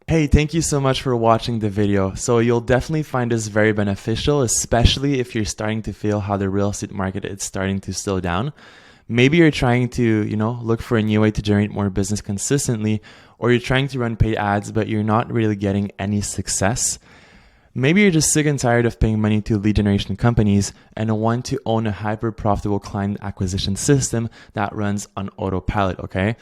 Hey, thank you so much for watching the video. So you'll definitely find this very beneficial, especially if you're starting to feel how the real estate market is starting to slow down. Maybe you're trying to, look for a new way to generate more business consistently, or you're trying to run paid ads, but you're not really getting any success. Maybe you're just sick and tired of paying money to lead generation companies and want to own a hyper profitable client acquisition system that runs on autopilot, okay?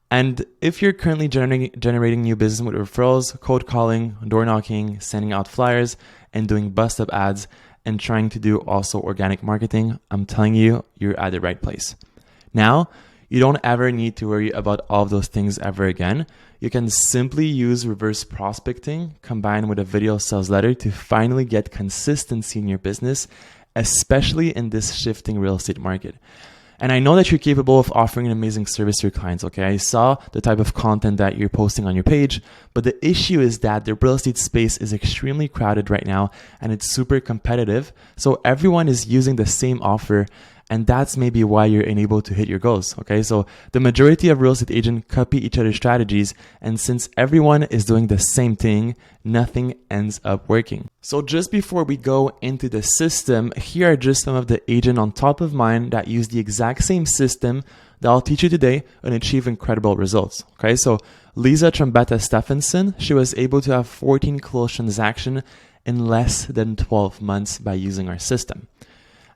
And if you're currently generating new business with referrals, cold calling, door knocking, sending out flyers, and doing bust up ads, and trying to do also organic marketing, I'm telling you, you're at the right place. Now, you don't ever need to worry about all of those things ever again. You can simply use reverse prospecting combined with a video sales letter to finally get consistency in your business, especially in this shifting real estate market. And I know that you're capable of offering an amazing service to your clients, okay? I saw the type of content that you're posting on your page, but the issue is that the real estate space is extremely crowded right now and it's super competitive. So everyone is using the same offer, and that's maybe why you're unable to hit your goals, okay? So the majority of real estate agents copy each other's strategies, and since everyone is doing the same thing, nothing ends up working. So just before we go into the system, here are just some of the agents on top of mind that use the exact same system that I'll teach you today and achieve incredible results, okay? So Lisa Trombetta Stephenson, she was able to have 14 closed transactions in less than 12 months by using our system.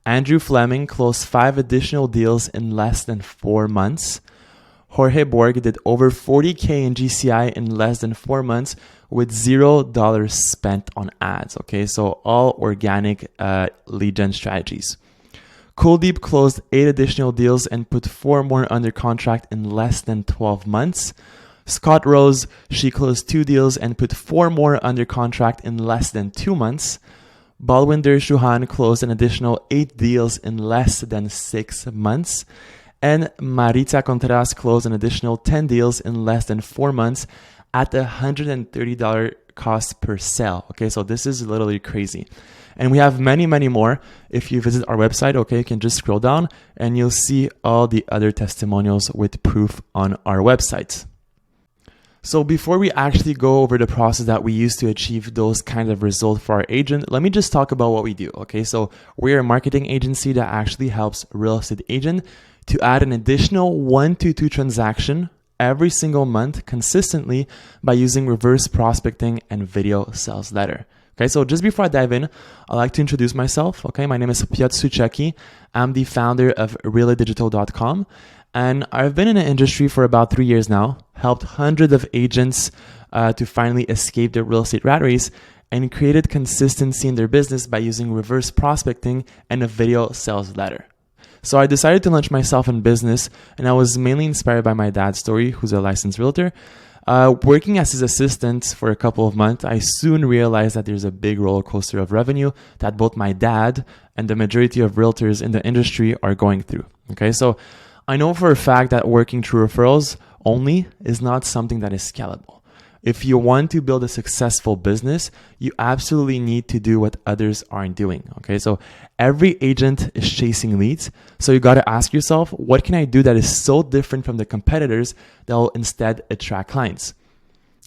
Andrew Fleming closed 5 additional deals in less than 4 months. Jorge Borg did over $40K in GCI in less than 4 months with $0 spent on ads. Okay, so all organic lead gen strategies. Kuldeep closed 8 additional deals and put 4 more under contract in less than 12 months. Scott Rose, she closed 2 deals and put 4 more under contract in less than 2 months. Balwinder Chauhan closed an additional 8 deals in less than 6 months. And Maritza Contreras closed an additional 10 deals in less than 4 months at a $130 cost per sale. Okay, so this is literally crazy. And we have many, many more. If you visit our website, okay, you can just scroll down and you'll see all the other testimonials with proof on our website. So before we actually go over the process that we use to achieve those kinds of results for our agent, let me just talk about what we do. Okay, so we're a marketing agency that actually helps real estate agents to add an additional 1 to 2 transactions every single month consistently by using reverse prospecting and video sales letter. Okay, so just before I dive in, I'd like to introduce myself. Okay, my name is Piotr Suchecki. I'm the founder of reallydigital.com. And I've been in the industry for about 3 years now, helped hundreds of agents to finally escape the real estate rat race and created consistency in their business by using reverse prospecting and a video sales letter. So I decided to launch myself in business, and I was mainly inspired by my dad's story, who's a licensed realtor. Working as his assistant for a couple of months, I soon realized that there's a big roller coaster of revenue that both my dad and the majority of realtors in the industry are going through. Okay, so I know for a fact that working through referrals only is not something that is scalable. If you want to build a successful business, you absolutely need to do what others aren't doing. Okay, so every agent is chasing leads. So you got to ask yourself, what can I do that is so different from the competitors that will instead attract clients?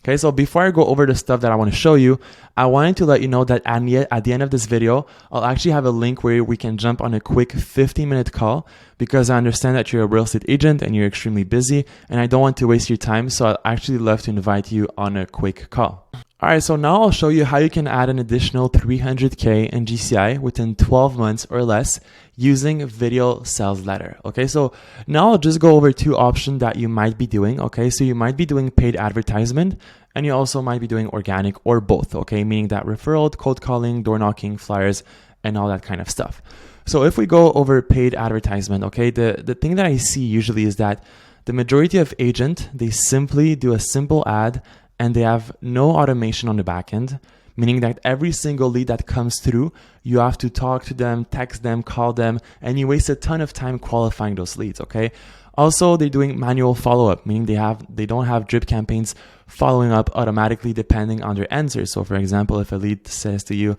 Okay, so before I go over the stuff that I want to show you, I wanted to let you know that at the end of this video, I'll actually have a link where we can jump on a quick 15-minute call because I understand that you're a real estate agent and you're extremely busy and I don't want to waste your time. So I'd actually love to invite you on a quick call. All right, so now I'll show you how you can add an additional $300K in GCI within 12 months or less using video sales letter. Okay, so now I'll just go over 2 options that you might be doing. Okay, so you might be doing paid advertisement and you also might be doing organic or both. Okay, meaning that referral, cold calling, door knocking, flyers, and all that kind of stuff. So if we go over paid advertisement, okay, the thing that I see usually is that the majority of agents, they simply do a simple ad and they have no automation on the back end, meaning that every single lead that comes through, you have to talk to them, text them, call them, and you waste a ton of time qualifying those leads, okay? Also, they're doing manual follow-up, meaning they don't have drip campaigns following up automatically depending on their answers. So for example, if a lead says to you,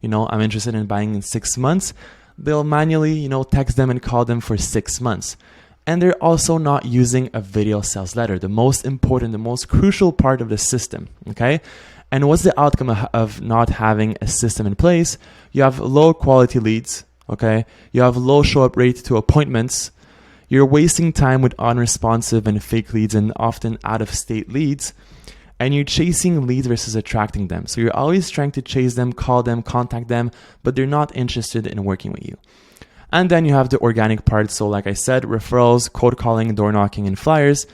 I'm interested in buying in 6 months, they'll manually, text them and call them for 6 months. And they're also not using a video sales letter, the most important, the most crucial part of the system, okay? And what's the outcome of not having a system in place? You have low quality leads, okay? You have low show up rate to appointments. You're wasting time with unresponsive and fake leads and often out of state leads. And you're chasing leads versus attracting them. So you're always trying to chase them, call them, contact them, but they're not interested in working with you. And then you have the organic part. So like I said, referrals, cold calling, door knocking, and flyers.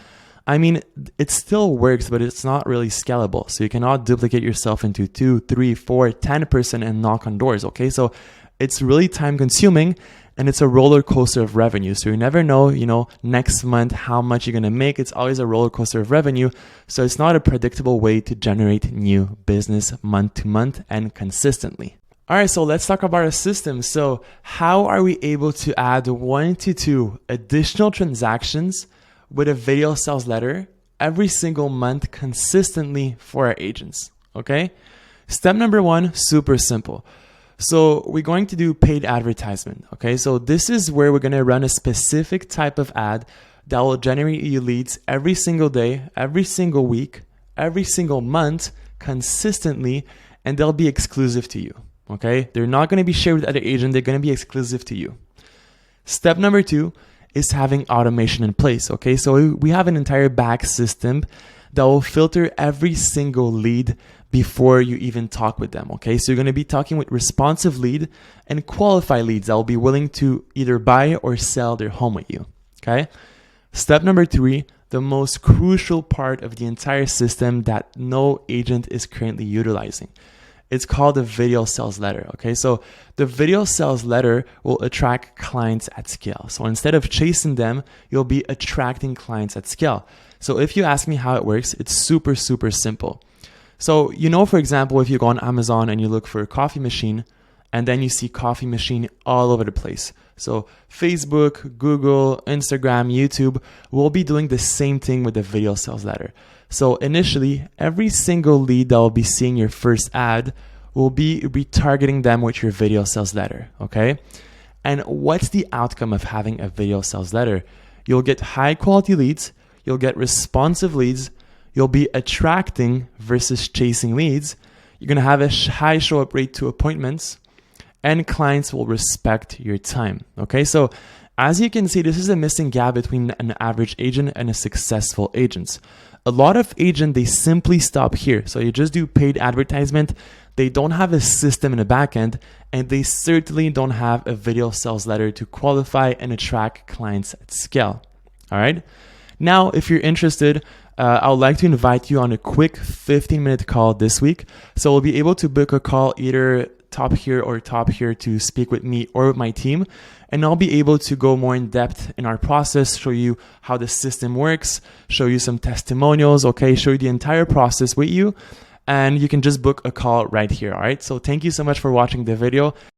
I mean, it still works, but it's not really scalable. So you cannot duplicate yourself into 2, 3, 4, 10% and knock on doors, okay? So it's really time consuming and it's a roller coaster of revenue. So you never know, next month how much you're gonna make. It's always a roller coaster of revenue. So it's not a predictable way to generate new business month to month and consistently. All right, so let's talk about our system. So how are we able to add 1 to 2 additional transactions with a video sales letter every single month consistently for our agents, okay? Step number 1, super simple. So we're going to do paid advertisement, okay? So this is where we're gonna run a specific type of ad that will generate you leads every single day, every single week, every single month consistently, and they'll be exclusive to you. Okay, they're not going to be shared with other agents. They're going to be exclusive to you. Step number 2 is having automation in place. Okay, so we have an entire back system that will filter every single lead before you even talk with them. Okay, so you're going to be talking with responsive lead and qualified leads that will be willing to either buy or sell their home with you. Okay, step number 3, the most crucial part of the entire system that no agent is currently utilizing. It's called a video sales letter, okay? So the video sales letter will attract clients at scale. So instead of chasing them, you'll be attracting clients at scale. So if you ask me how it works, it's super, super simple. So, for example, if you go on Amazon and you look for a coffee machine, and then you see coffee machine all over the place. So Facebook, Google, Instagram, YouTube will be doing the same thing with the video sales letter. So initially, every single lead that will be seeing your first ad will be retargeting them with your video sales letter, okay? And what's the outcome of having a video sales letter? You'll get high quality leads, you'll get responsive leads, you'll be attracting versus chasing leads, you're gonna have a high show up rate to appointments, and clients will respect your time, okay? So as you can see, this is a missing gap between an average agent and a successful agent. A lot of agents, they simply stop here. So you just do paid advertisement. They don't have a system in the back end, and they certainly don't have a video sales letter to qualify and attract clients at scale. All right. Now, if you're interested, I would like to invite you on a quick 15-minute call this week. So we'll be able to book a call either top here or top here to speak with me or with my team. And I'll be able to go more in depth in our process, show you how the system works, show you some testimonials, okay, show you the entire process with you. And you can just book a call right here, all right? So thank you so much for watching the video.